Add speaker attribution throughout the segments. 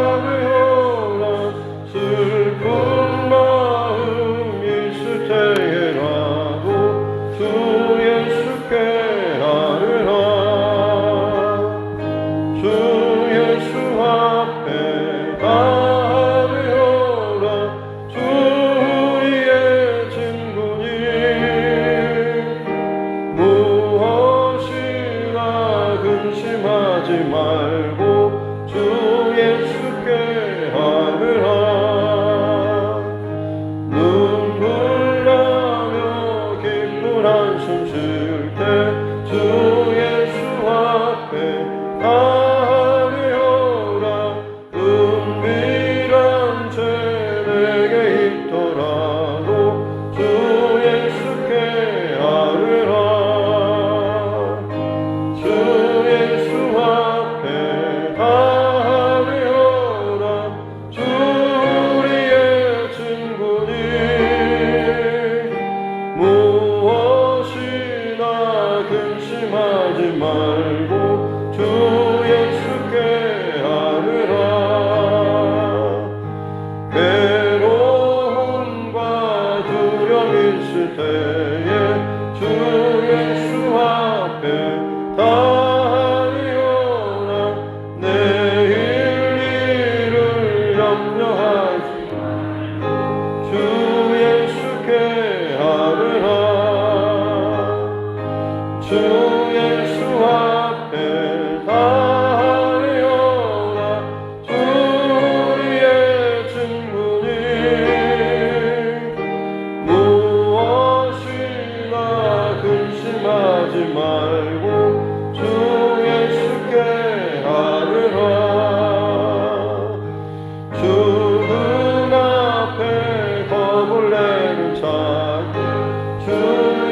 Speaker 1: 하루여라 슬픈 마음 있을 때에라도 주 예수께 하르라 주 예수 앞에 하르여라 주 우리의 친구니 무엇이나 근심하지 말고 주 예수께 하느라 눈물 나며 기쁜 한숨 쉴 때 주 예수 앞에 하느라 은밀한 죄 내게 있더라도 주 예수께 하느라 주 예수 앞에 하리오라 주 우리의 친구니 무엇이나 근심하지 말고 주 예수께 하느라 괴로움과 두려움 있을 때에 주 예수 앞에 하리오라 내일 일을 염려하지 주 예수께 하느라 주 예수 앞에 하리오라 주 우리의 친구니 무엇이나 근심하지 말고 주 예수께 하느라 죽음 앞에 겁을 내는 자들 주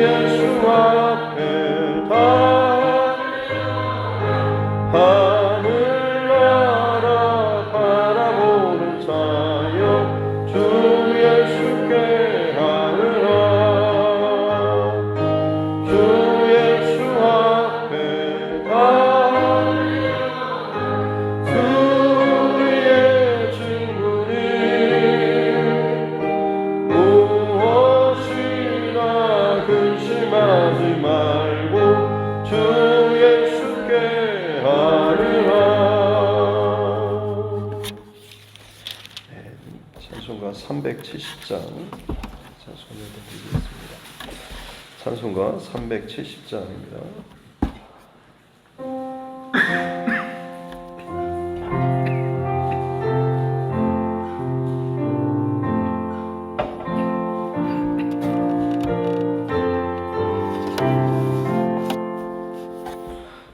Speaker 1: 예수 앞에 다 하늘나라 바라보는 자여 주 예수께 하느라 주 예수 앞에 주 우리의 친구니 무엇이나 근심하지 말고 주 예수께 하리라. 찬송가 370장 찬송을 드리겠습니다. 찬송가 370장입니다.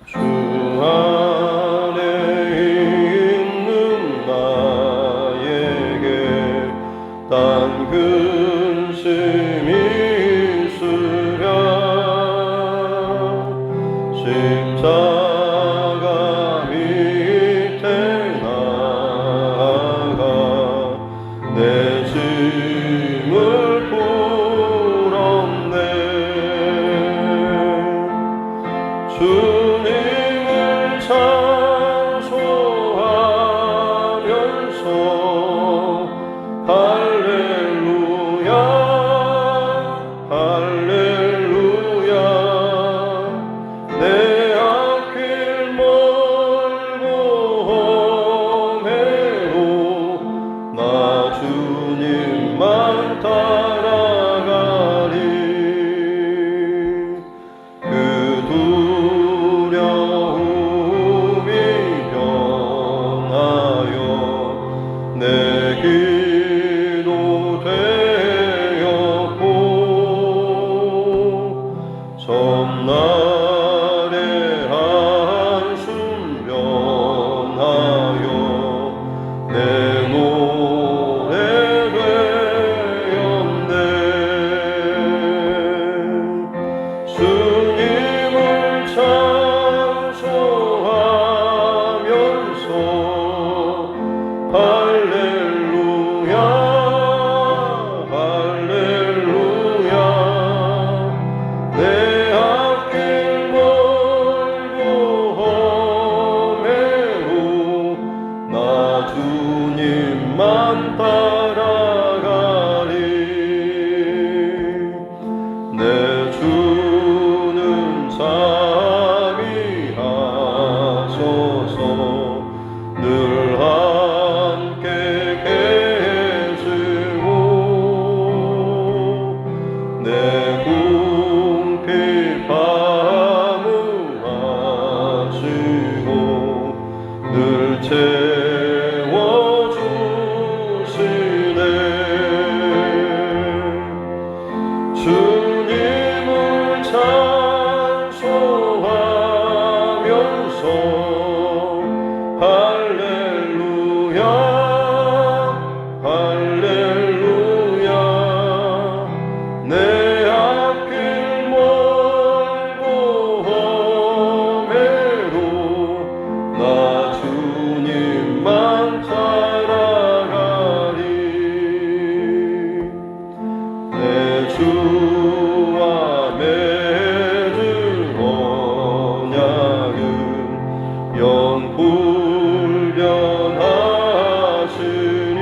Speaker 1: 주 안에 있는 나에게 딴 근심이 있으랴 하소서. 늘 함께 계시고 내 궁핍 사무하시고 늘 채워주시네. 주님을 찬송하면서 할렐루야 할렐루야. 내 앞길 멀고 험해도 나 주님만 따라가리. 내 주와 맺은 언약은 영불변하시니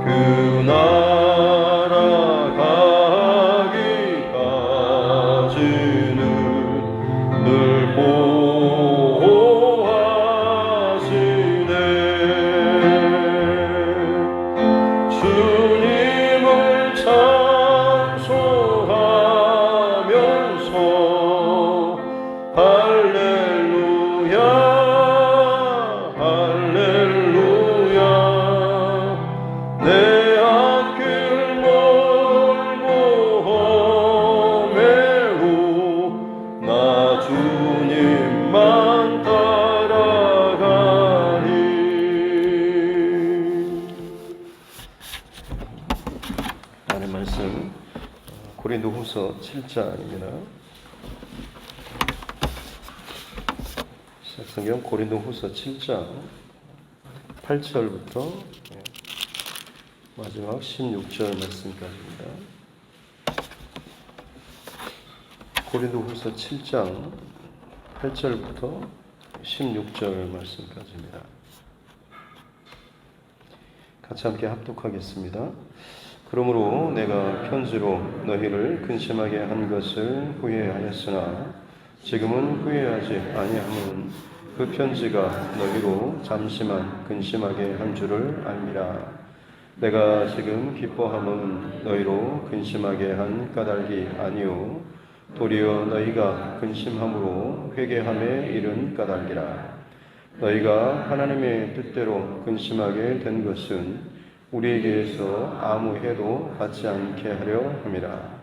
Speaker 1: 그 나라 가기까지는 늘 보호하시네. 주님을 찬송하면서 할렐루야 할렐루야. 내 앞길 멀고 험해도 나 주님만 따라가리. 하나님 말씀 고린도후서 7장입니다. 성경 고린도후서 7장 8절부터 마지막 16절 말씀까지입니다. 고린도후서 7장 8절부터 16절 말씀까지입니다. 같이 함께 합독하겠습니다. 그러므로 내가 편지로 너희를 근심하게 한 것을 후회하였으나 지금은 후회하지 아니함은 그 편지가 너희로 잠시만 근심하게 한 줄을 알미라. 내가 지금 기뻐함은 너희로 근심하게 한 까닭이 아니오 도리어 너희가 근심함으로 회개함에 이른 까닭이라. 너희가 하나님의 뜻대로 근심하게 된 것은 우리에게서 아무 해도 받지 않게 하려 함이라.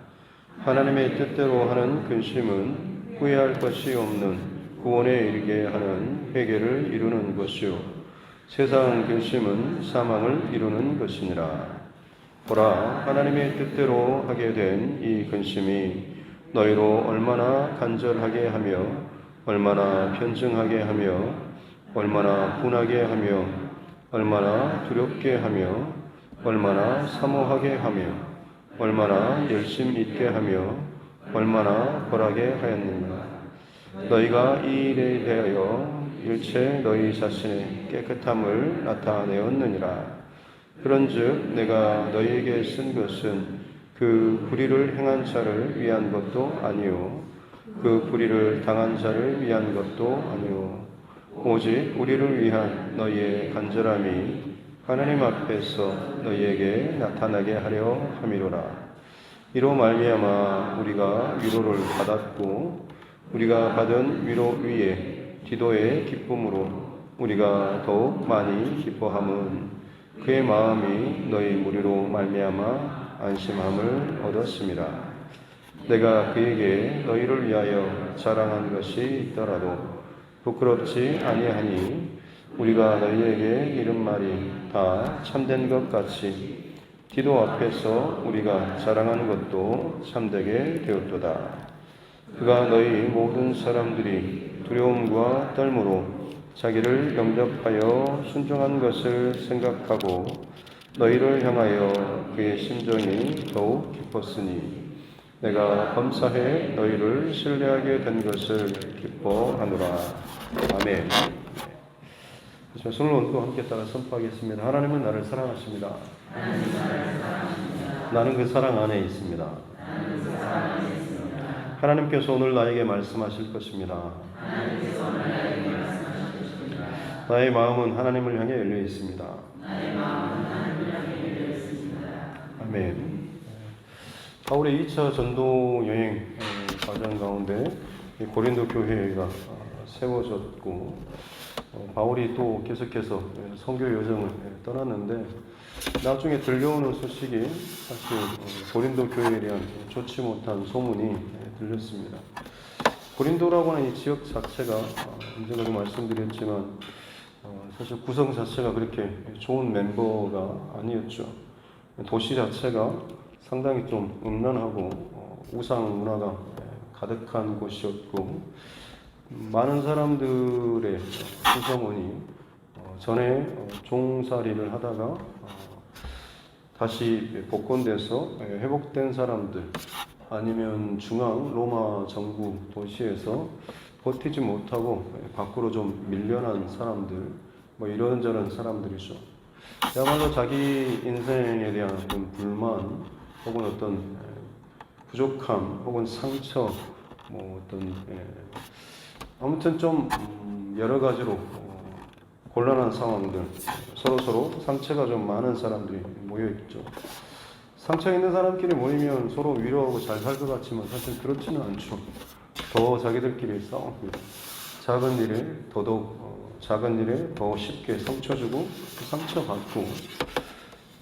Speaker 1: 하나님의 뜻대로 하는 근심은 후회할 것이 없는 구원에 이르게 하는 회개를 이루는 것이요 세상 근심은 사망을 이루는 것이니라. 보라, 하나님의 뜻대로 하게 된 이 근심이 너희로 얼마나 간절하게 하며 얼마나 편증하게 하며 얼마나 분하게 하며 얼마나 두렵게 하며 얼마나 사모하게 하며 얼마나 열심 있게 하며 얼마나 벌하게 하였느냐. 너희가 이 일에 대하여 일체 너희 자신의 깨끗함을 나타내었느니라. 그런즉 내가 너희에게 쓴 것은 그 불의를 행한 자를 위한 것도 아니요 그 불의를 당한 자를 위한 것도 아니요 오직 우리를 위한 너희의 간절함이 하나님 앞에서 너희에게 나타나게 하려 함이로라. 이로 말미암아 우리가 위로를 받았고 우리가 받은 위로 위에 디도의 기쁨으로 우리가 더욱 많이 기뻐함은 그의 마음이 너희 무리로 말미암아 안심함을 얻었음이라. 내가 그에게 너희를 위하여 자랑한 것이 있더라도 부끄럽지 아니하니 우리가 너희에게 이른 말이 다 참된 것 같이 디도 앞에서 우리가 자랑하는 것도 참되게 되었도다. 그가 너희 모든 사람들이 두려움과 떨므로 자기를 영접하여 순종한 것을 생각하고 너희를 향하여 그의 심정이 더욱 깊었으니 내가 범사해 너희를 신뢰하게 된 것을 기뻐하노라. 아멘. 손을 얹고 함께 따라 선포하겠습니다. 하나님은 나를 사랑하십니다. 나는 그 사랑 안에 있습니다. 하나님께서 오늘 나에게 말씀하실 것입니다. 나의 마음은 하나님을 향해 열려 있습니다. 아멘. 바울의 2차 전도 여행 과정 가운데 고린도 교회가 세워졌고, 바울이 또 계속해서 선교 여정을 떠났는데, 나중에 들려오는 소식이 사실 고린도 교회에 대한 좋지 못한 소문이 들렸습니다. 고린도라고 하는 이 지역 자체가 이전에도 말씀드렸지만 사실 구성 자체가 그렇게 좋은 멤버가 아니었죠. 도시 자체가 상당히 좀 음란하고 우상 문화가 가득한 곳이었고, 많은 사람들의 수소문이 전에 종살이를 하다가 다시 복권돼서 회복된 사람들, 아니면 중앙 로마 정부 도시에서 버티지 못하고 밖으로 좀 밀려난 사람들, 뭐 이런저런 사람들이죠. 야말로 자기 인생에 대한 어떤 불만, 혹은 어떤 부족함, 혹은 상처, 뭐 어떤 아무튼 좀 여러 가지로 곤란한 상황들, 서로 상처가 좀 많은 사람들이 모여 있죠. 상처 있는 사람끼리 모이면 서로 위로하고 잘 살 것 같지만 사실 그렇지는 않죠. 더 자기들끼리 싸웁니다. 작은 일에 더더욱 작은 일에 더 쉽게 상처 주고 상처받고,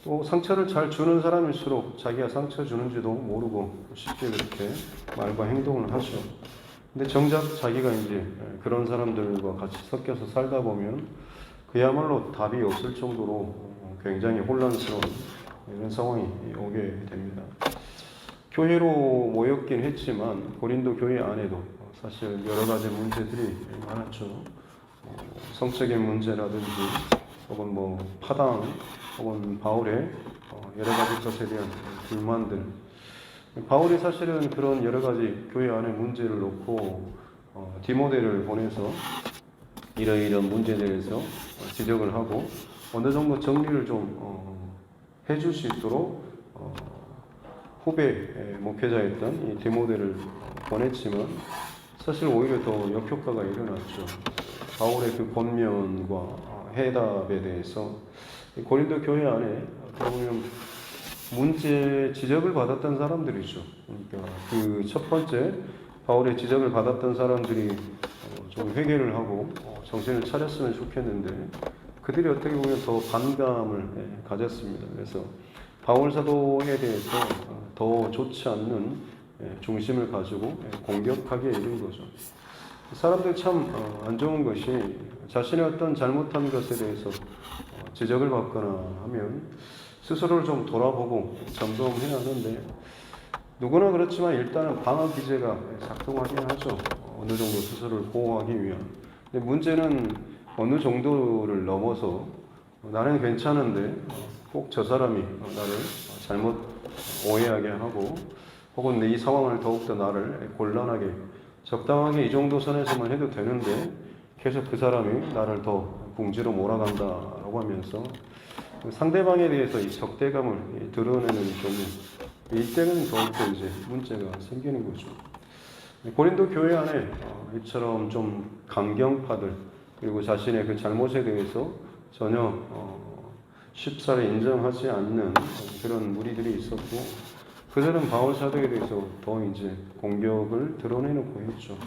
Speaker 1: 또 상처를 잘 주는 사람일수록 자기가 상처 주는지도 모르고 쉽게 그렇게 말과 행동을 하죠. 근데 정작 자기가 이제 그런 사람들과 같이 섞여서 살다 보면 그야말로 답이 없을 정도로 굉장히 혼란스러운 이런 상황이 오게 됩니다. 교회로 모였긴 했지만 고린도 교회 안에도 사실 여러 가지 문제들이 많았죠. 성적인 문제라든지, 혹은 뭐 파당, 혹은 바울의 여러 가지 것에 대한 불만들. 바울이 사실은 그런 여러 가지 교회 안의 문제를 놓고 디모데를 보내서 이러이러한 문제에 대해서 지적을 하고 어느 정도 정리를 좀 해줄 수 있도록 후배 목회자였던 이 디모데를 보냈지만 사실 오히려 더 역효과가 일어났죠. 바울의 그 권면과 해답에 대해서 고린도 교회 안에 보면 문제 지적을 받았던 사람들이죠. 그러니까 그 첫 번째 바울의 지적을 받았던 사람들이 좀 회개를 하고 정신을 차렸으면 좋겠는데, 그들이 어떻게 보면 더 반감을 가졌습니다. 그래서 바울 사도에 대해서 더 좋지 않는 중심을 가지고 공격하기에 이른 거죠. 사람들 참 안 좋은 것이 자신의 어떤 잘못한 것에 대해서 지적을 받거나 하면 스스로를 좀 돌아보고 점검해야 하는데, 누구나 그렇지만 일단은 방어 기제가 작동하긴 하죠. 어느 정도 스스로를 보호하기 위한. 근데 문제는 어느 정도를 넘어서 나는 괜찮은데 꼭 저 사람이 나를 잘못 오해하게 하고, 혹은 이 상황을 더욱더 나를 곤란하게, 적당하게 이 정도 선에서만 해도 되는데 계속 그 사람이 나를 더 궁지로 몰아간다라고 하면서 상대방에 대해서 이 적대감을 드러내는 경우, 이때는 더욱더 이제 문제가 생기는 거죠. 고린도 교회 안에 이처럼 좀 강경파들, 그리고 자신의 그 잘못에 대해서 전혀 쉽사리 인정하지 않는 그런 무리들이 있었고, 그들은 바울 사도에 대해서 더 이제 공격을 드러내놓고 했죠.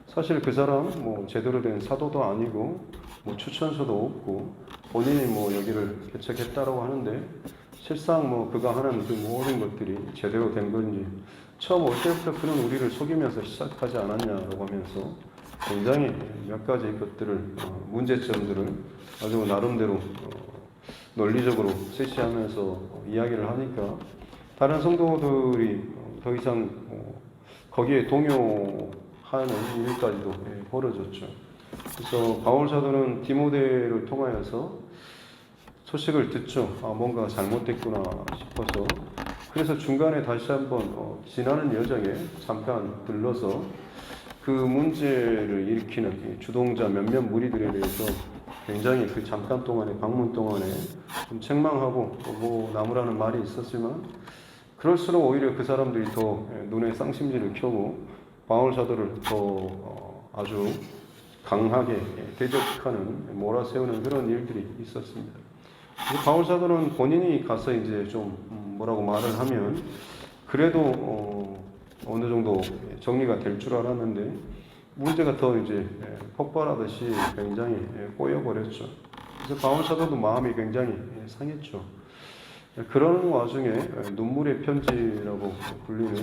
Speaker 1: 사실 그 사람 뭐 제대로 된 사도도 아니고 뭐 추천서도 없고 본인이 뭐 여기를 개척했다라고 하는데, 실상 뭐 그가 하는 그 모든 것들이 제대로 된 건지, 처음 올 때부터 그는 우리를 속이면서 시작하지 않았냐라고 하면서 굉장히 몇 가지 것들을 문제점들을 아주 나름대로 논리적으로 제시하면서 이야기를 하니까 다른 성도들이 더 이상 거기에 동요하는 일까지도 벌어졌죠. 그래서 바울 사도는 디모데를 통하여서 소식을 듣죠. 뭔가 잘못됐구나 싶어서. 그래서 중간에 다시 한번 지나는 여정에 잠깐 들러서 그 문제를 일으키는 주동자 몇몇 무리들에 대해서 굉장히 그 잠깐 동안에, 방문 동안에 좀 책망하고 뭐 나무라는 말이 있었지만, 그럴수록 오히려 그 사람들이 더 눈에 쌍심지를 켜고 바울 사도를 더 아주 강하게 대적하는 몰아세우는 그런 일들이 있었습니다. 바울 사도는 본인이 가서 이제 좀 뭐라고 말을 하면 그래도 어느 정도 정리가 될 줄 알았는데 문제가 더 이제 폭발하듯이 굉장히 꼬여버렸죠. 그래서 바울 사도도 마음이 굉장히 상했죠. 그런 와중에 눈물의 편지라고 불리는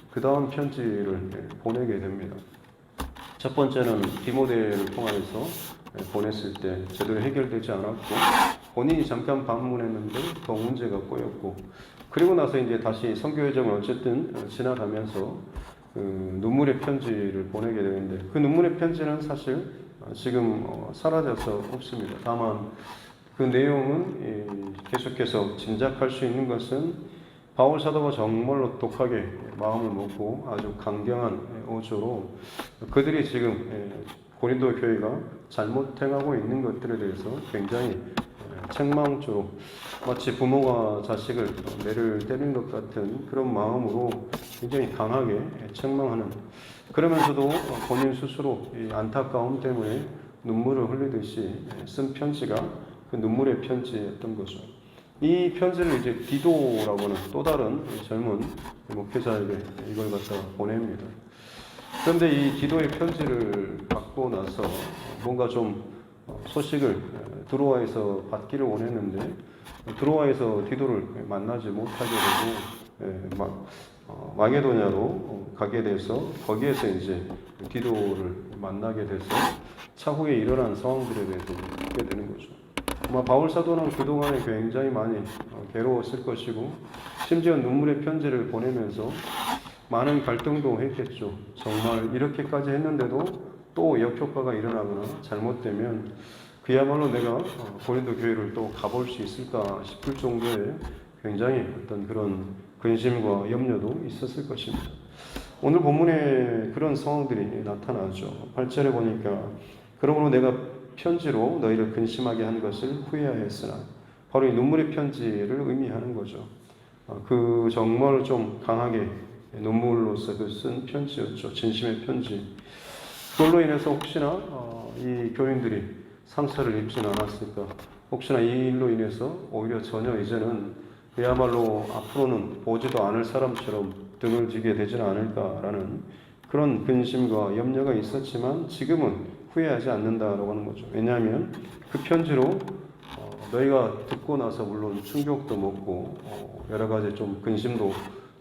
Speaker 1: 그 다음 편지를 보내게 됩니다. 첫 번째는 디모데를 통해서 보냈을 때 제대로 해결되지 않았고 본인이 잠깐 방문했는데 더 문제가 꼬였고 그리고 나서 이제 다시 선교 여정을 어쨌든 지나가면서 눈물의 편지를 보내게 되는데 그 눈물의 편지는 사실 지금 사라져서 없습니다. 다만 그 내용은 계속해서 짐작할 수 있는 것은 바울 사도가 정말로 독하게 마음을 먹고 아주 강경한 어조로 그들이 지금 고린도 교회가 잘못 행하고 있는 것들에 대해서 굉장히 책망조로 마치 부모가 자식을 매를 때리는 것 같은 그런 마음으로 굉장히 강하게 책망하는 그러면서도 본인 스스로 이 안타까움 때문에 눈물을 흘리듯이 쓴 편지가 그 눈물의 편지였던 거죠. 이 편지를 이제 디도라고 하는 또 다른 젊은 목회자에게 이걸 갖다가 보냅니다. 그런데 이 디도의 편지를 받고 나서 뭔가 좀 소식을 드로아에서 받기를 원했는데 드로아에서 디도를 만나지 못하게 되고 마게도냐로 가게 돼서 거기에서 이제 디도를 만나게 돼서 차후에 일어난 상황들에 대해서 듣게 되는 거죠. 아마 바울 사도는 그동안에 굉장히 많이 괴로웠을 것이고 심지어 눈물의 편지를 보내면서 많은 갈등도 했겠죠. 정말 이렇게까지 했는데도 또 역효과가 일어나거나 잘못되면 그야말로 내가 고린도 교회를 또 가볼 수 있을까 싶을 정도의 굉장히 어떤 그런 근심과 염려도 있었을 것입니다. 오늘 본문에 그런 상황들이 나타나죠. 8절에 보니까 그러므로 내가 편지로 너희를 근심하게 한 것을 후회하였으나 바로 이 눈물의 편지를 의미하는 거죠. 그 정말 좀 강하게 눈물로서 쓴 편지였죠. 진심의 편지. 그걸로 인해서 혹시나 이 교인들이 상처를 입지는 않았을까? 혹시나 이 일로 인해서 오히려 전혀 이제는 그야말로 앞으로는 보지도 않을 사람처럼 등을 지게 되지는 않을까라는 그런 근심과 염려가 있었지만 지금은 후회하지 않는다라고 하는 거죠. 왜냐하면 그 편지로 너희가 듣고 나서 물론 충격도 먹고 여러 가지 좀 근심도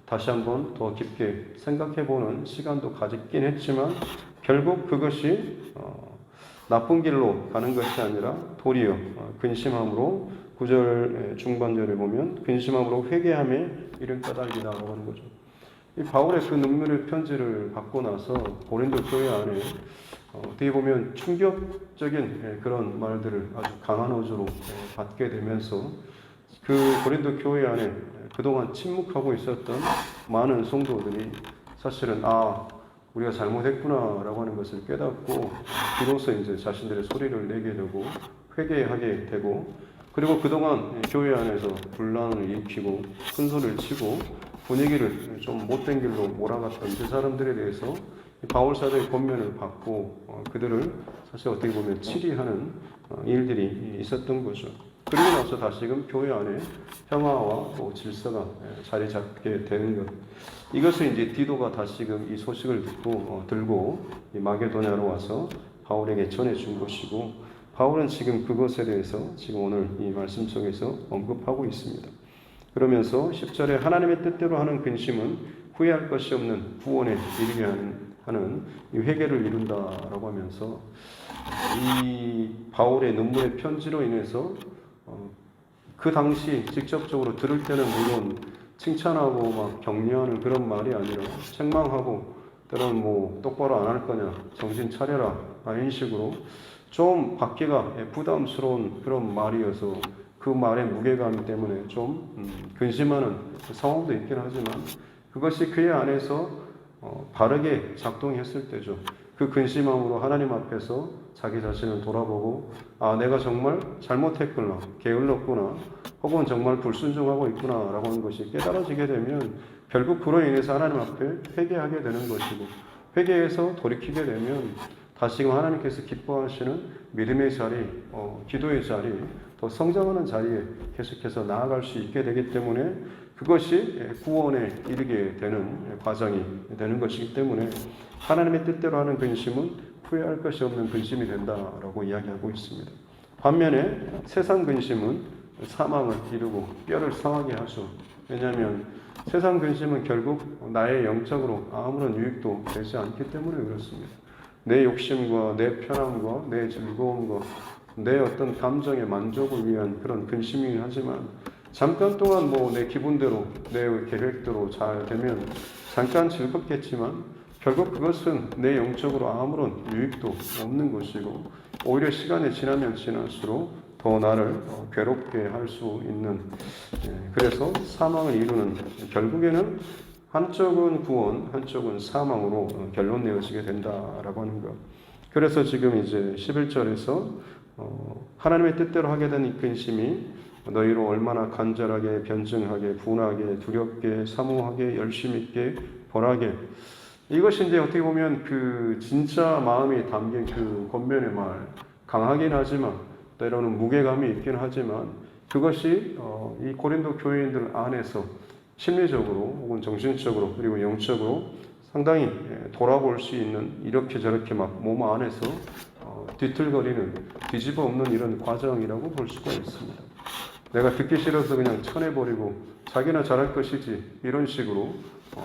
Speaker 1: 다시 한번 더 깊게 생각해보는 시간도 가졌긴 했지만 결국 그것이 나쁜 길로 가는 것이 아니라 도리어 근심함으로 9절 중반절에 보면 근심함으로 회개함에 이른 까닭이다라고 하는 거죠. 이 바울의 그 눈물의 편지를 받고 나서 고린도 교회 안에 어떻게 보면 충격적인 그런 말들을 아주 강한 어조로 받게 되면서 그 고린도 교회 안에 그동안 침묵하고 있었던 많은 성도들이 사실은 우리가 잘못했구나라고 하는 것을 깨닫고 비로소 이제 자신들의 소리를 내게 되고 회개하게 되고 그리고 그동안 교회 안에서 분란을 일으키고 큰 소리를 치고 분위기를 좀 못된 길로 몰아갔던 그 사람들에 대해서 바울 사도의 권면을 받고 그들을 사실 어떻게 보면 치리하는 일들이 있었던 거죠. 그리고 나서 다시금 교회 안에 평화와 또 질서가 자리 잡게 되는 것. 이것을 이제 디도가 다시금 이 소식을 들고 이 마게도냐로 와서 바울에게 전해준 것이고 바울은 지금 그것에 대해서 지금 오늘 이 말씀 속에서 언급하고 있습니다. 그러면서 10절에 하나님의 뜻대로 하는 근심은 후회할 것이 없는 구원에 이르게 하는 이 회개를 이룬다라고 하면서 이 바울의 눈물의 편지로 인해서 그 당시 직접적으로 들을 때는 물론 칭찬하고 막 격려하는 그런 말이 아니라 책망하고 때로는 뭐 똑바로 안 할 거냐 정신 차려라 이런 식으로 좀 받기가 부담스러운 그런 말이어서 그 말의 무게감 때문에 좀 근심하는 상황도 있긴 하지만 그것이 그의 안에서 바르게 작동했을 때죠. 그 근심함으로 하나님 앞에서 자기 자신을 돌아보고 내가 정말 잘못했구나, 게을렀구나, 혹은 정말 불순종하고 있구나 라고 하는 것이 깨달아지게 되면 결국 그로 인해서 하나님 앞에 회개하게 되는 것이고 회개해서 돌이키게 되면 다시금 하나님께서 기뻐하시는 믿음의 자리, 기도의 자리, 더 성장하는 자리에 계속해서 나아갈 수 있게 되기 때문에 그것이 구원에 이르게 되는 과정이 되는 것이기 때문에 하나님의 뜻대로 하는 근심은 후회할 것이 없는 근심이 된다라고 이야기하고 있습니다. 반면에 세상 근심은 사망을 이루고 뼈를 상하게 하죠. 왜냐하면 세상 근심은 결국 나의 영적으로 아무런 유익도 되지 않기 때문에 그렇습니다. 내 욕심과 내 편함과 내 즐거움과 내 어떤 감정의 만족을 위한 그런 근심이긴 하지만 잠깐 동안 내 기분대로 내 계획대로 잘 되면 잠깐 즐겁겠지만 결국 그것은 내 영적으로 아무런 유익도 없는 것이고 오히려 시간이 지나면 지날수록 더 나를 괴롭게 할 수 있는, 그래서 사망을 이루는, 결국에는 한쪽은 구원, 한쪽은 사망으로 결론 내어지게 된다라고 하는 것. 그래서 지금 이제 11절에서 하나님의 뜻대로 하게 된 이 근심이 너희로 얼마나 간절하게, 변증하게, 분하게, 두렵게, 사모하게, 열심 있게, 벌하게. 이것이 이제 어떻게 보면 그 진짜 마음이 담긴 그 권면의 말, 강하긴 하지만 때로는 무게감이 있긴 하지만 그것이 이 고린도 교회인들 안에서 심리적으로 혹은 정신적으로 그리고 영적으로 상당히 돌아볼 수 있는 이렇게 저렇게 막 몸 안에서 뒤틀거리는 뒤집어 엎는 이런 과정이라고 볼 수가 있습니다. 내가 듣기 싫어서 그냥 쳐내버리고 자기나 잘할 것이지 이런 식으로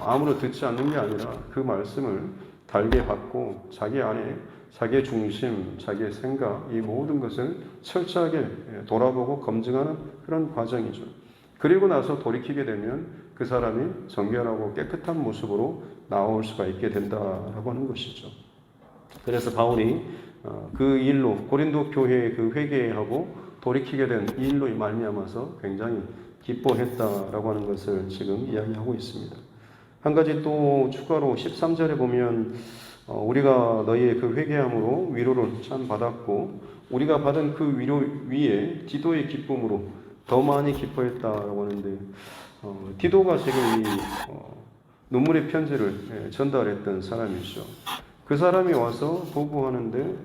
Speaker 1: 아무로 듣지 않는 게 아니라 그 말씀을 달게 받고 자기 안에 자기의 중심, 자기의 생각 이 모든 것을 철저하게 돌아보고 검증하는 그런 과정이죠. 그리고 나서 돌이키게 되면 그 사람이 정결하고 깨끗한 모습으로 나올 수가 있게 된다라고 하는 것이죠. 그래서 바울이 그 일로 고린도 교회의 그 회개하고 돌이키게 된 이 일로 말미암아서 굉장히 기뻐했다라고 하는 것을 지금 이야기하고 있습니다. 한 가지 또 추가로 13절에 보면 우리가 너희의 그 회개함으로 위로를 참 받았고 우리가 받은 그 위로 위에 디도의 기쁨으로 더 많이 기뻐했다라고 하는데 디도가 지금 이 눈물의 편지를 전달했던 사람이죠. 그 사람이 와서 보고하는데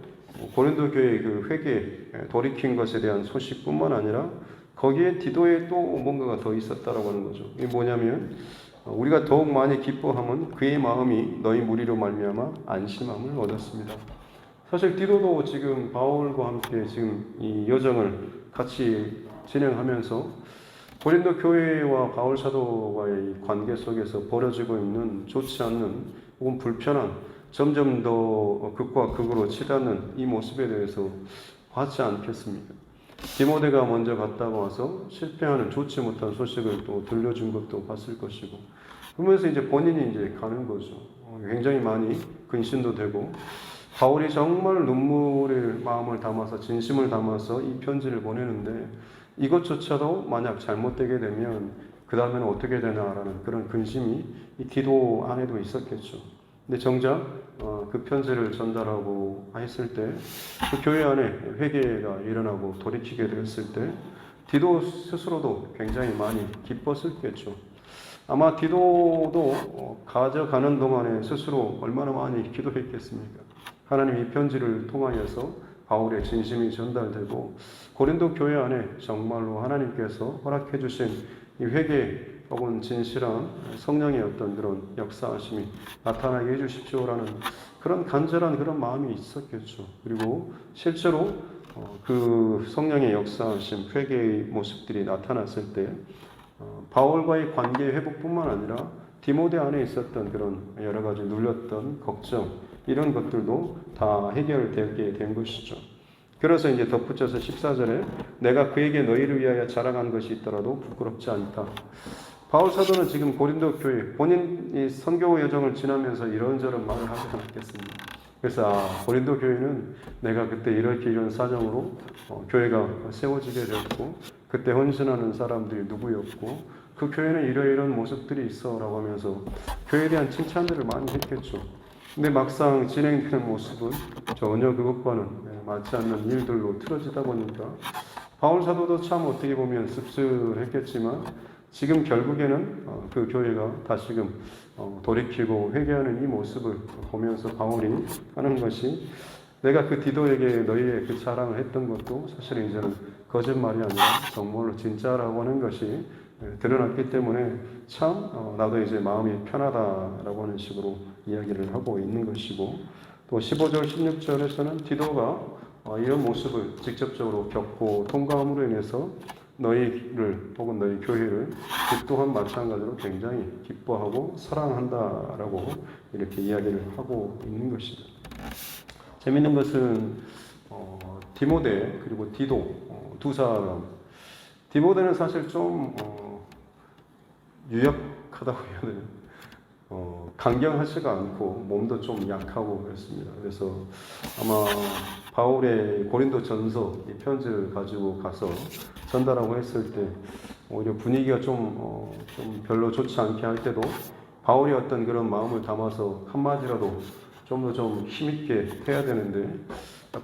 Speaker 1: 고린도 교회의 그 회개 돌이킨 것에 대한 소식뿐만 아니라 거기에 디도에 또 뭔가가 더 있었다라고 하는 거죠. 이게 뭐냐면 우리가 더욱 많이 기뻐함은 그의 마음이 너희 무리로 말미암아 안심함을 얻었습니다. 사실 디도도 지금 바울과 함께 지금 이 여정을 같이 진행하면서 고린도 교회와 바울 사도와의 관계 속에서 벌어지고 있는 좋지 않는 혹은 불편한 점점 더 극과 극으로 치닫는 이 모습에 대해서 봤지 않겠습니까? 디모데가 먼저 갔다가 와서 실패하는 좋지 못한 소식을 또 들려준 것도 봤을 것이고 그러면서 이제 본인이 이제 가는 거죠. 굉장히 많이 근심도 되고 바울이 정말 눈물의 마음을 담아서 진심을 담아서 이 편지를 보내는데 이것조차도 만약 잘못되게 되면 그 다음에는 어떻게 되나라는 그런 근심이 이 디도 안에도 있었겠죠. 근데 정작 그 편지를 전달하고 했을 때 그 교회 안에 회개가 일어나고 돌이키게 되었을 때 디도 스스로도 굉장히 많이 기뻤었겠죠. 아마 디도도 가져가는 동안에 스스로 얼마나 많이 기도했겠습니까? 하나님 이 편지를 통하여서 바울의 진심이 전달되고 고린도 교회 안에 정말로 하나님께서 허락해 주신 이 회개 혹은 진실한 성령의 어떤 그런 역사하심이 나타나게 해주십시오라는 그런 간절한 그런 마음이 있었겠죠. 그리고 실제로 그 성령의 역사하심, 회개의 모습들이 나타났을 때 바울과의 관계 회복뿐만 아니라 디모데 안에 있었던 그런 여러 가지 눌렸던 걱정 이런 것들도 다 해결되게 된 것이죠. 그래서 이제 덧붙여서 14절에 내가 그에게 너희를 위하여 자랑한 것이 있더라도 부끄럽지 않다. 바울 사도는 지금 고린도 교회 본인이 선교 여정을 지나면서 이런저런 말을 하지 않았겠습니까? 그래서 고린도 교회는 내가 그때 이렇게 이런 사정으로 교회가 세워지게 되었고 그때 헌신하는 사람들이 누구였고 그 교회는 이러이러한 모습들이 있어 라고 하면서 교회에 대한 칭찬들을 많이 했겠죠. 근데 막상 진행되는 모습은 전혀 그것과는 맞지 않는 일들로 틀어지다 보니까 바울 사도도 참 어떻게 보면 씁쓸했겠지만 지금 결국에는 그 교회가 다시금 돌이키고 회개하는 이 모습을 보면서 바울이 하는 것이, 내가 그 디도에게 너희의 그 자랑을 했던 것도 사실은 이제는 거짓말이 아니라 정말로 진짜라고 하는 것이 드러났기 때문에 참 나도 이제 마음이 편하다라고 하는 식으로 이야기를 하고 있는 것이고, 또 15절 16절에서는 디도가 이런 모습을 직접적으로 겪고 통과함으로 인해서 너희를 혹은 너희 교회를 그 또한 마찬가지로 굉장히 기뻐하고 사랑한다라고 이렇게 이야기를 하고 있는 것이죠. 재밌는 것은 디모데 그리고 디도 두 사람, 디모데는 사실 좀 유약하다고 해야 되나요? 강경하지가 않고 몸도 좀 약하고 그랬습니다. 그래서 아마 바울의 고린도 전서 이 편지를 가지고 가서 전달하고 했을 때 오히려 분위기가 좀 별로 좋지 않게 할 때도 바울이 어떤 그런 마음을 담아서 한마디라도 좀 더 좀 힘있게 해야 되는데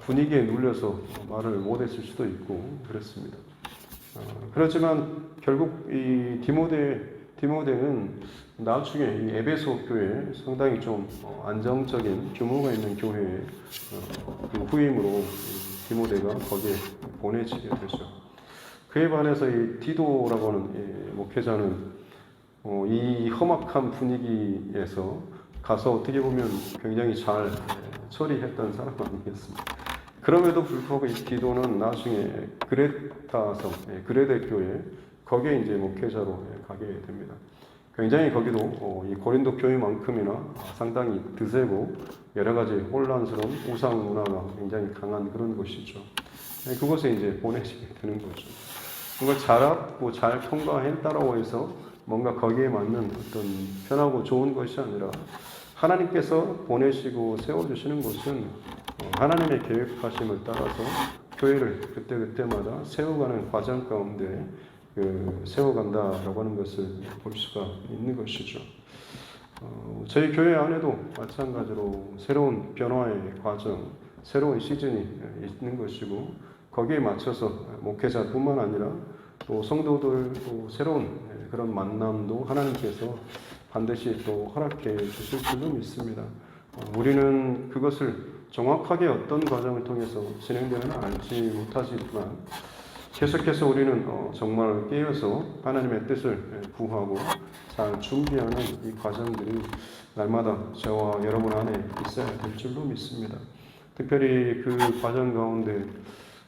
Speaker 1: 분위기에 눌려서 말을 못했을 수도 있고 그랬습니다. 그렇지만 결국 이 디모데는 나중에 이 에베소 교회 상당히 좀 안정적인 규모가 있는 교회의 그 후임으로 디모데가 거기에 보내지게 되죠. 그에 반해서 이 디도라고 하는 이 목회자는 이 험악한 분위기에서 가서 어떻게 보면 굉장히 잘 처리했던 사람 아니겠습니까? 그럼에도 불구하고 이 디도는 나중에 그레타성, 그레데 교회 거기에 이제 목회자로 가게 됩니다. 굉장히 거기도 이 고린도 교회만큼이나 상당히 드세고 여러 가지 혼란스러운 우상 문화가 굉장히 강한 그런 곳이죠. 그곳에 이제 보내시게 되는 거죠. 뭔가 잘 알았고 잘 통과했다라고 해서 뭔가 거기에 맞는 어떤 편하고 좋은 것이 아니라 하나님께서 보내시고 세워주시는 곳은 하나님의 계획하심을 따라서 교회를 그때그때마다 세워가는 과정 가운데 세워간다라고 하는 것을 볼 수가 있는 것이죠. 저희 교회 안에도 마찬가지로 새로운 변화의 과정, 새로운 시즌이 있는 것이고 거기에 맞춰서 목회자뿐만 아니라 또 성도들도 새로운 그런 만남도 하나님께서 반드시 또 허락해 주실 줄로 믿습니다. 우리는 그것을 정확하게 어떤 과정을 통해서 진행되는 알지 못하지만 계속해서 우리는 정말 깨어서 하나님의 뜻을 구하고 잘 준비하는 이 과정들이 날마다 저와 여러분 안에 있어야 될 줄로 믿습니다. 특별히 그 과정 가운데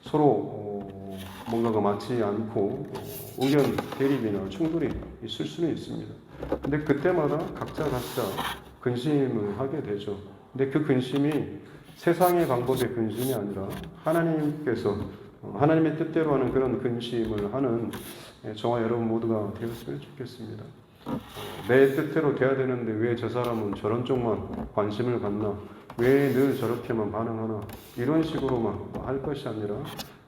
Speaker 1: 서로 뭔가가 맞지 않고 의견 대립이나 충돌이 있을 수는 있습니다. 근데 그때마다 각자 근심을 하게 되죠. 근데 그 근심이 세상의 방법의 근심이 아니라 하나님께서 하나님의 뜻대로 하는 그런 근심을 하는 저와 여러분 모두가 되었으면 좋겠습니다. 내 뜻대로 돼야 되는데 왜 저 사람은 저런 쪽만 관심을 갖나? 왜 늘 저렇게만 반응하나? 이런 식으로만 할 것이 아니라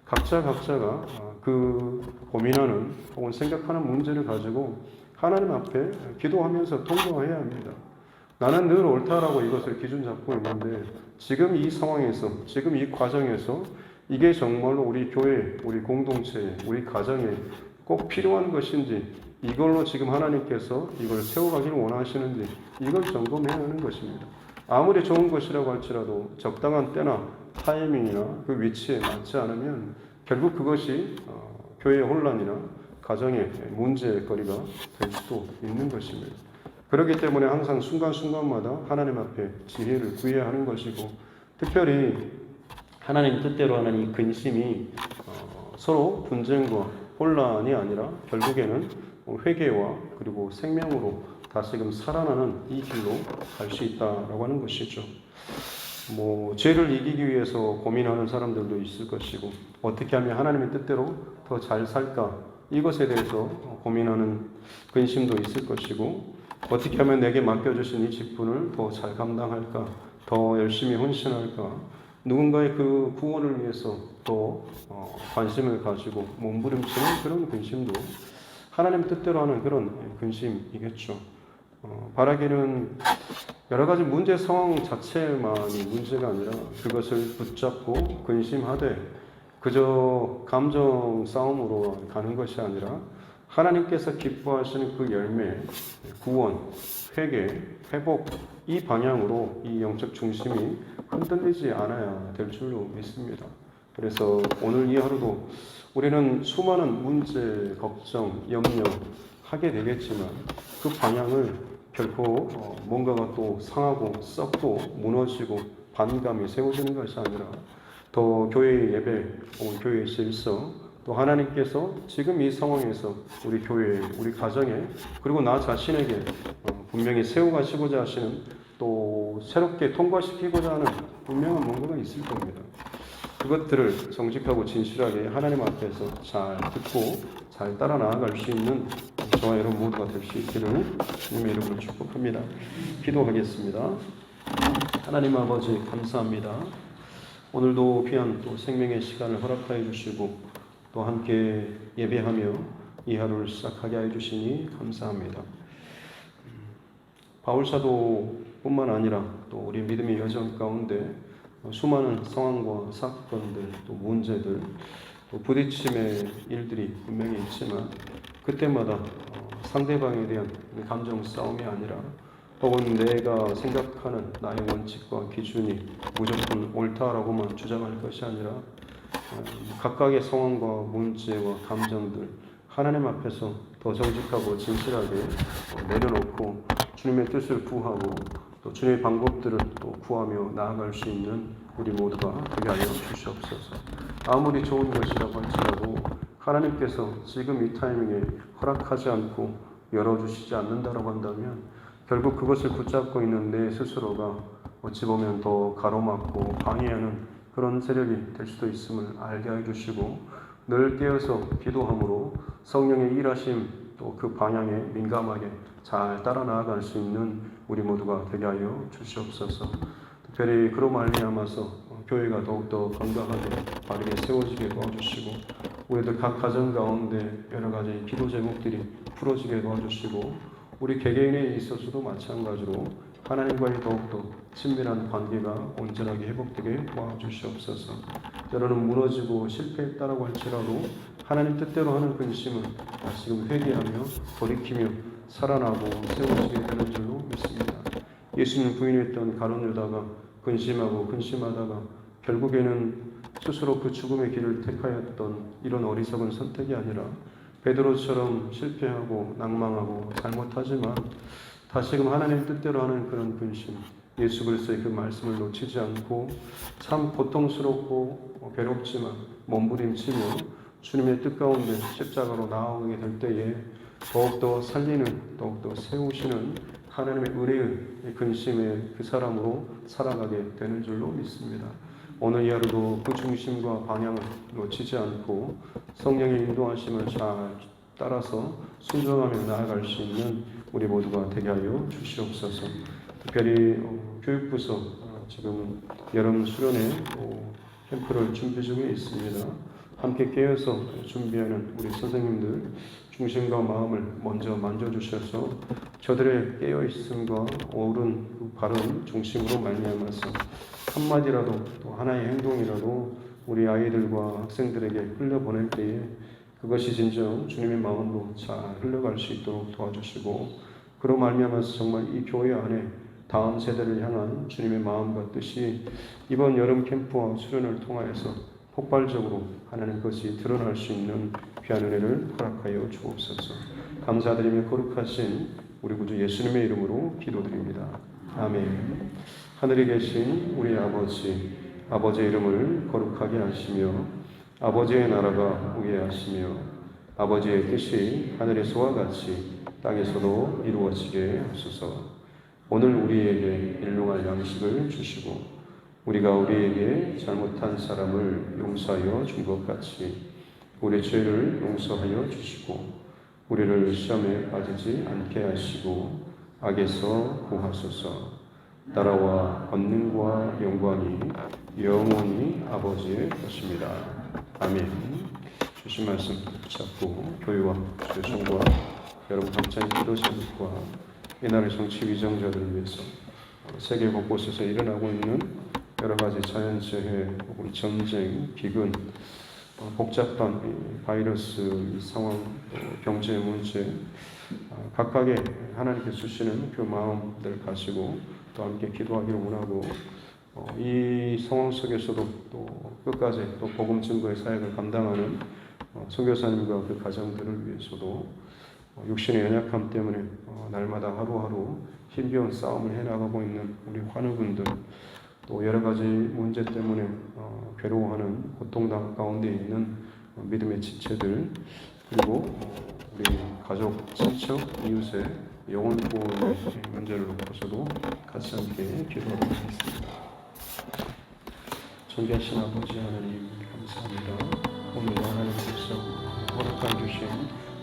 Speaker 1: 각자가 그 고민하는 혹은 생각하는 문제를 가지고 하나님 앞에 기도하면서 통과해야 합니다. 나는 늘 옳다라고 이것을 기준 잡고 있는데 지금 이 상황에서, 지금 이 과정에서 이게 정말로 우리 교회, 우리 공동체, 우리 가정에 꼭 필요한 것인지, 이걸로 지금 하나님께서 이걸 세워가기를 원하시는지 이걸 점검해야 하는 것입니다. 아무리 좋은 것이라고 할지라도 적당한 때나 타이밍이나 그 위치에 맞지 않으면 결국 그것이 교회의 혼란이나 가정의 문제거리가 될 수도 있는 것입니다. 그렇기 때문에 항상 순간순간마다 하나님 앞에 지혜를 구해야 하는 것이고, 특별히 하나님 뜻대로 하는 이 근심이 서로 분쟁과 혼란이 아니라 결국에는 회개와 그리고 생명으로 다시금 살아나는 이 길로 갈 수 있다라고 하는 것이죠. 죄를 이기기 위해서 고민하는 사람들도 있을 것이고, 어떻게 하면 하나님의 뜻대로 더 잘 살까, 이것에 대해서 고민하는 근심도 있을 것이고, 어떻게 하면 내게 맡겨주신 이 직분을 더 잘 감당할까, 더 열심히 헌신할까, 누군가의 그 구원을 위해서 더 관심을 가지고 몸부림치는 그런 근심도 하나님 뜻대로 하는 그런 근심이겠죠. 바라기는 여러 가지 문제 상황 자체만이 문제가 아니라 그것을 붙잡고 근심하되 그저 감정 싸움으로 가는 것이 아니라 하나님께서 기뻐하시는 그 열매, 구원, 회개, 회복, 이 방향으로 이 영적 중심이 흔들리지 않아야 될 줄로 믿습니다. 그래서 오늘 이 하루도 우리는 수많은 문제, 걱정, 염려 하게 되겠지만 그 방향을 결코 뭔가가 또 상하고 썩고 무너지고 반감이 세워지는 것이 아니라 더 교회의 예배, 교회의 질서, 또 하나님께서 지금 이 상황에서 우리 교회, 우리 가정에, 그리고 나 자신에게 분명히 세워가시고자 하시는, 또 새롭게 통과시키고자 하는 분명한 뭔가가 있을 겁니다. 그것들을 정직하고 진실하게 하나님 앞에서 잘 듣고 잘 따라 나아갈 수 있는 저와 여러분 모두가 될 수 있기를 주님의 이름으로 축복합니다. 기도하겠습니다. 하나님 아버지 감사합니다. 오늘도 귀한 또 생명의 시간을 허락하여 주시고 또 함께 예배하며 이 하루를 시작하게 해 주시니 감사합니다. 바울사도뿐만 아니라 또 우리 믿음의 여정 가운데 수많은 상황과 사건들, 또 문제들, 또 부딪힘의 일들이 분명히 있지만 그때마다 상대방에 대한 감정 싸움이 아니라 혹은 내가 생각하는 나의 원칙과 기준이 무조건 옳다라고만 주장할 것이 아니라 각각의 상황과 문제와 감정들 하나님 앞에서 더 정직하고 진실하게 내려놓고 주님의 뜻을 구하고 또 주님의 방법들을 또 구하며 나아갈 수 있는 우리 모두가 되게 하여 주시옵소서. 아무리 좋은 것이라고 할지라도 하나님께서 지금 이 타이밍에 허락하지 않고 열어주시지 않는다라고 한다면 결국 그것을 붙잡고 있는 내 스스로가 어찌 보면 더 가로막고 방해하는 그런 세력이 될 수도 있음을 알게 해주시고 늘 깨어서 기도함으로 성령의 일하심 또 그 방향에 민감하게 잘 따라 나아갈 수 있는 우리 모두가 되게 하여 주시옵소서. 특별히 그로 말미암아서 교회가 더욱더 건강하게 바르게 세워지게 도와주시고 우리들 각 가정 가운데 여러 가지 기도 제목들이 풀어지게 도와주시고 우리 개개인에 있어서도 마찬가지로 하나님과의 더욱더 친밀한 관계가 온전하게 회복되게 도와주시옵소서. 때로는 무너지고 실패했다라고 할지라도 하나님 뜻대로 하는 근심은 다시금 회개하며 돌이키며 살아나고 세워지게 되는 줄로 믿습니다. 예수님 부인했던 가룟 유다가 근심하고 근심하다가 결국에는 스스로 그 죽음의 길을 택하였던 이런 어리석은 선택이 아니라 베드로처럼 실패하고 낭망하고 잘못하지만 다시금 하나님 뜻대로 하는 그런 근심, 예수 그리스도의 그 말씀을 놓치지 않고 참 고통스럽고 괴롭지만 몸부림치며 주님의 뜻 가운데 십자가로 나아오게 될 때에 더욱더 살리는, 더욱더 세우시는 하나님의 은혜의 근심의 그 사람으로 살아가게 되는 줄로 믿습니다. 오늘 이 하루도 그 중심과 방향을 놓치지 않고 성령의 인도하심을 잘 따라서 순종하며 나아갈 수 있는 우리 모두가 되게 하여 주시옵소서. 특별히 교육부서 지금 여름 수련회 캠프를 준비 중에 있습니다. 함께 깨어서 준비하는 우리 선생님들 중심과 마음을 먼저 만져주셔서 저들의 깨어있음과 옳은 바른 중심으로 말미암아서 한마디라도 또 하나의 행동이라도 우리 아이들과 학생들에게 흘려보낼 때에 그것이 진정 주님의 마음으로 잘 흘러갈 수 있도록 도와주시고 그로 말미암아서 정말 이 교회 안에 다음 세대를 향한 주님의 마음과 뜻이 이번 여름 캠프와 수련을 통하여서 폭발적으로 하나님 것이 드러날 수 있는 귀한 은혜를 허락하여 주옵소서. 감사드리며 거룩하신 우리 구주 예수님의 이름으로 기도드립니다. 아멘. 하늘에 계신 우리 아버지, 아버지의 이름을 거룩하게 하시며 아버지의 나라가 오게 하시며 아버지의 뜻이 하늘에서와 같이 땅에서도 이루어지게 하소서. 오늘 우리에게 일용할 양식을 주시고 우리가 우리에게 잘못한 사람을 용서하여 준 것 같이 우리 죄를 용서하여 주시고 우리를 시험에 빠지지 않게 하시고 악에서 구하소서. 나라와 권능과 영광이 영원히 아버지의 것입니다. 아멘. 주신 말씀 붙잡고 교회와 주의 성과 여러분 각자의 기도 제목과 이날의 정치 위정자들을 위해서 세계 곳곳에서 일어나고 있는 여러 가지 자연재해 혹은 전쟁, 기근 복잡한 이 바이러스 이 상황, 또 경제 문제, 각각의 하나님께 주시는 그 마음들 가지고 또 함께 기도하기를 원하고, 이 상황 속에서도 또 끝까지 또 복음 증거의 사역을 감당하는 선교사님과 그 가정들을 위해서도 육신의 연약함 때문에 날마다 하루하루 힘겨운 싸움을 해나가고 있는 우리 환우분들, 또 여러 가지 문제 때문에 괴로워하는 고통당 가운데 있는 믿음의 지체들, 그리고 우리 가족, 친척, 이웃의 영혼 구원의 문제를 놓고서도 같이 함께 기도하도록 하겠습니다. 존귀하신 아버지 하나님, 감사합니다. 오늘도 하나님께서 허락해 주신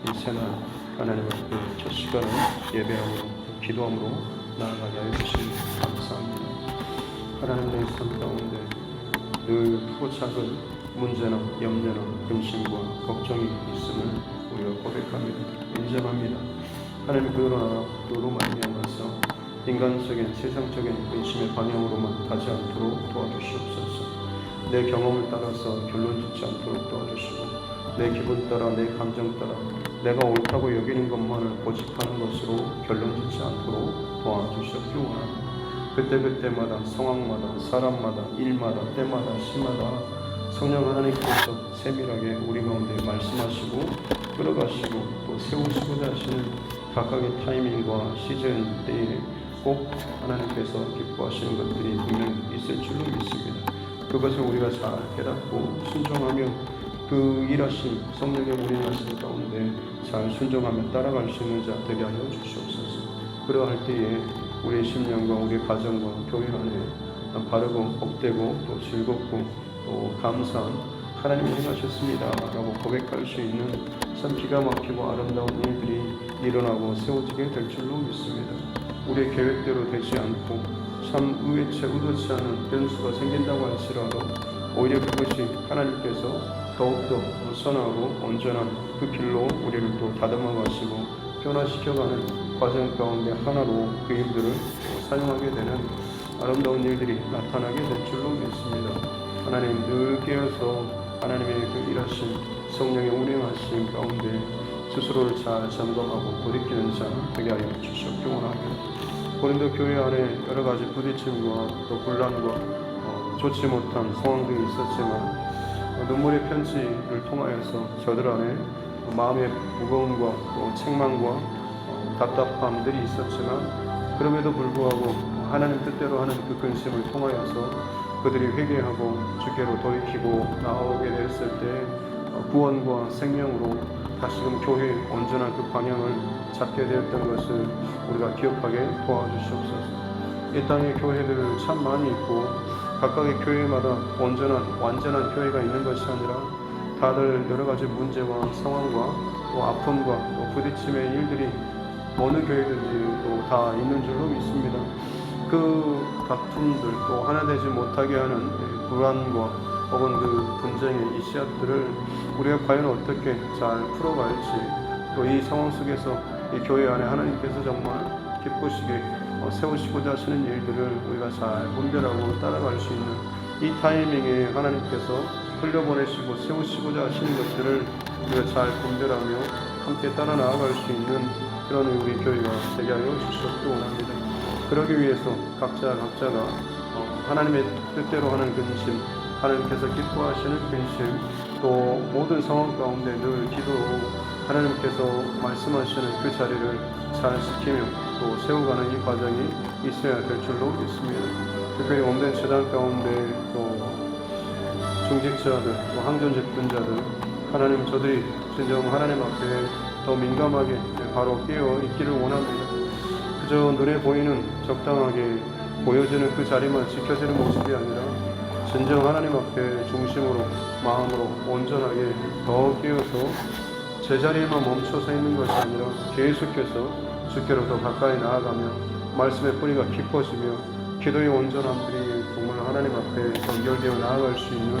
Speaker 1: 이 새날 하나님 앞에 첫 시간을 예배함으로 기도함으로 나아가게 하여 주시니 감사합니다. 하나님 내 삶 가운데 늘 크고 작은 문제나 염려나 근심과 걱정이 있음을 우리가 고백합니다. 인정합니다. 하나님 그로 말미암아서 인간적인 세상적인 근심의 방향으로만 가지 않도록 도와주시옵소서. 내 경험을 따라서 결론 짓지 않도록 도와주시고, 내 기분 따라 내 감정 따라 내가 옳다고 여기는 것만을 고집하는 것으로 결론 짓지 않도록 도와주시옵기 원합니다. 그때그때마다 상황마다 사람마다 일마다 때마다 시마다 성령 하나님께서 세밀하게 우리 가운데 말씀하시고 끌어가시고 또 세우시고자 하시는 각각의 타이밍과 시즌 때에 꼭 하나님께서 기뻐하시는 것들이 분명히 있을 줄로 믿습니다. 그것을 우리가 잘 깨닫고 순종하며 그 일하심, 성령의 운행하심 가운데 잘 순종하며 따라갈 수 있는 자 되게 하여 주시옵소서. 그러할 때에 우리의 심령과 우리의 가정과 교회 안에 바르고 복되고 또 즐겁고 또 감사한 하나님이 행하셨습니다 라고 고백할 수 있는 참 기가 막히고 아름다운 일들이 일어나고 세워지게 될 줄로 믿습니다. 우리의 계획대로 되지 않고 참 의도치 않은 변수가 생긴다고 할지라도 오히려 그것이 하나님께서 더욱더 선하고 온전한 그 길로 우리를 또 다듬어 가시고 변화시켜가는 과정 가운데 하나로 그 일들을 사용하게 되는 아름다운 일들이 나타나게 될 줄로 믿습니다. 하나님 늘 깨어서 하나님의 그 일하심, 성령의 운행하심 가운데 스스로를 잘 점검하고 돌이키는 자 되게 하여 주시옵기 원합니다. 고린도 교회 안에 여러 가지 부딪힘과 또 분란과 좋지 못한 상황 등이 있었지만 눈물의 편지를 통하여서 저들 안에 마음의 무거움과 또 책망과 답답함들이 있었지만 그럼에도 불구하고 하나님 뜻대로 하는 그 근심을 통하여서 그들이 회개하고 주께로 돌이키고 나오게 되었을 때 구원과 생명으로 다시금 교회의 온전한 그 방향을 잡게 되었던 것을 우리가 기억하게 도와주시옵소서. 이 땅에 교회들 참 많이 있고 각각의 교회마다 온전한 완전한 교회가 있는 것이 아니라 다들 여러 가지 문제와 상황과 또 아픔과 또 부딪힘의 일들이 어느 교회든지 또 다 있는 줄로 믿습니다. 그 다툼들 또 하나 되지 못하게 하는 불안과 혹은 그 분쟁의 이 씨앗들을 우리가 과연 어떻게 잘 풀어갈지, 또 이 상황 속에서 이 교회 안에 하나님께서 정말 기쁘시게 세우시고자 하시는 일들을 우리가 잘 분별하고 따라갈 수 있는 이 타이밍에 하나님께서 흘려보내시고 세우시고자 하시는 것들을 우리가 잘 분별하며 함께 따라 나아갈 수 있는 그런 우리 교회가 되게 하여 주시옵기 원합니다. 그러기 위해서 각자가 하나님의 뜻대로 하는 근심, 하나님께서 기뻐하시는 근심, 또 모든 상황 가운데 늘 기도로 하나님께서 말씀하시는 그 자리를 잘 지키며 또 세워가는 이 과정이 있어야 될 줄로 믿습니다. 특별히 온된 재단 가운데 또 중직자들, 또 항전 집권자들, 하나님 저들이 진정 하나님 앞에 더 민감하게 바로 깨어 있기를 원합니다. 그저 눈에 보이는 적당하게 보여지는 그 자리만 지켜지는 모습이 아니라 진정 하나님 앞에 중심으로 마음으로 온전하게 더 깨어서 제자리에만 멈춰서 있는 것이 아니라 계속해서 주께로 더 가까이 나아가며 말씀의 뿌리가 깊어지며 기도의 온전함들이 정말 하나님 앞에 연결되어 나아갈 수 있는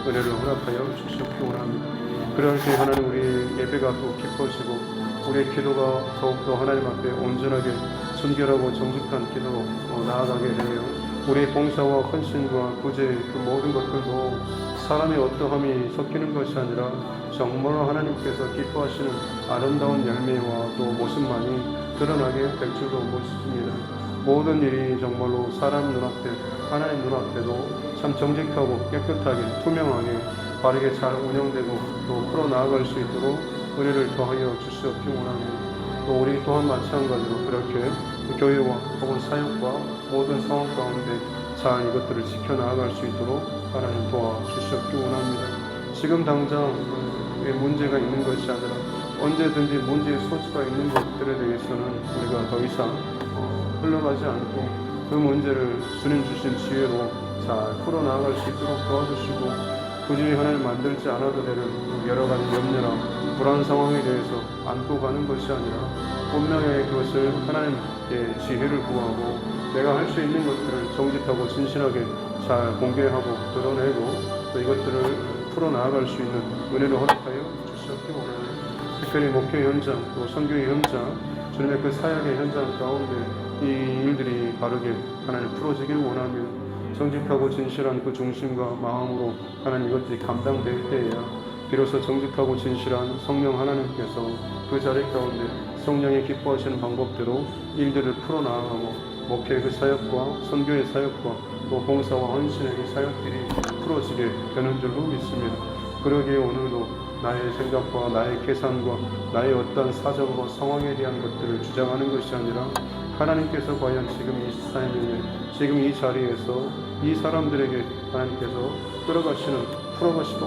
Speaker 1: 은혜를 허락하여 주시옵기 원합니다. 그럴 때 하나님 우리 예배가 또 깊어지고 우리의 기도가 더욱더 하나님 앞에 온전하게 순결하고 정직한 기도로 나아가게 되며 우리의 봉사와 헌신과 구제 그 모든 것들도 사람의 어떠함이 섞이는 것이 아니라 정말로 하나님께서 기뻐하시는 아름다운 열매와 또 모습만이 드러나게 될 줄로 믿습니다. 모든 일이 정말로 사람 눈앞에, 하나님 눈앞에도 참 정직하고 깨끗하게, 투명하게, 바르게 잘 운영되고 또 풀어나아갈 수 있도록 은혜를 더하여 주시옵기 원합니다. 또 우리 또한 마찬가지로 그렇게 교회와 혹은 사역과 모든 상황 가운데 잘 이것들을 지켜나아갈 수 있도록 하나님 도와주시옵기 원합니다. 지금 당장 문제가 있는 것이 아니라 언제든지 문제의 소지가 있는 것들에 대해서는 우리가 더 이상 흘러가지 않고 그 문제를 주님 주신 지혜로 잘 풀어나아갈 수 있도록 도와주시고 굳이 하나님 만들지 않아도 되는 여러 가지 염려나 불안 상황에 대해서 안고 가는 것이 아니라 분명히 그것을 하나님께 지혜를 구하고 내가 할 수 있는 것들을 정직하고 진실하게 잘 공개하고 드러내고 또 이것들을 풀어나아갈 수 있는 은혜를 허락하여 주시옵기 원합니다. 특별히 목회 현장 또 선교의 현장 주님의 그 사역의 현장 가운데 이 일들이 바르게 하나님 풀어지기를 원하며 정직하고 진실한 그 중심과 마음으로 하나님 이것들이 감당될 때에야 비로소 정직하고 진실한 성령 하나님께서 그 자리 가운데 성령이 기뻐하시는 방법대로 일들을 풀어나가고 목회의 그 사역과 선교의 사역과 또 봉사와 헌신의 그 사역들이 풀어지게 되는 줄로 믿습니다. 그러기에 오늘도 나의 생각과 나의 계산과 나의 어떠한 사정과 상황에 대한 것들을 주장하는 것이 아니라 하나님께서 과연 지금 이 타이밍에 지금 이 자리에서 이 사람들에게 하나님께서 끌어가시는 풀어가시고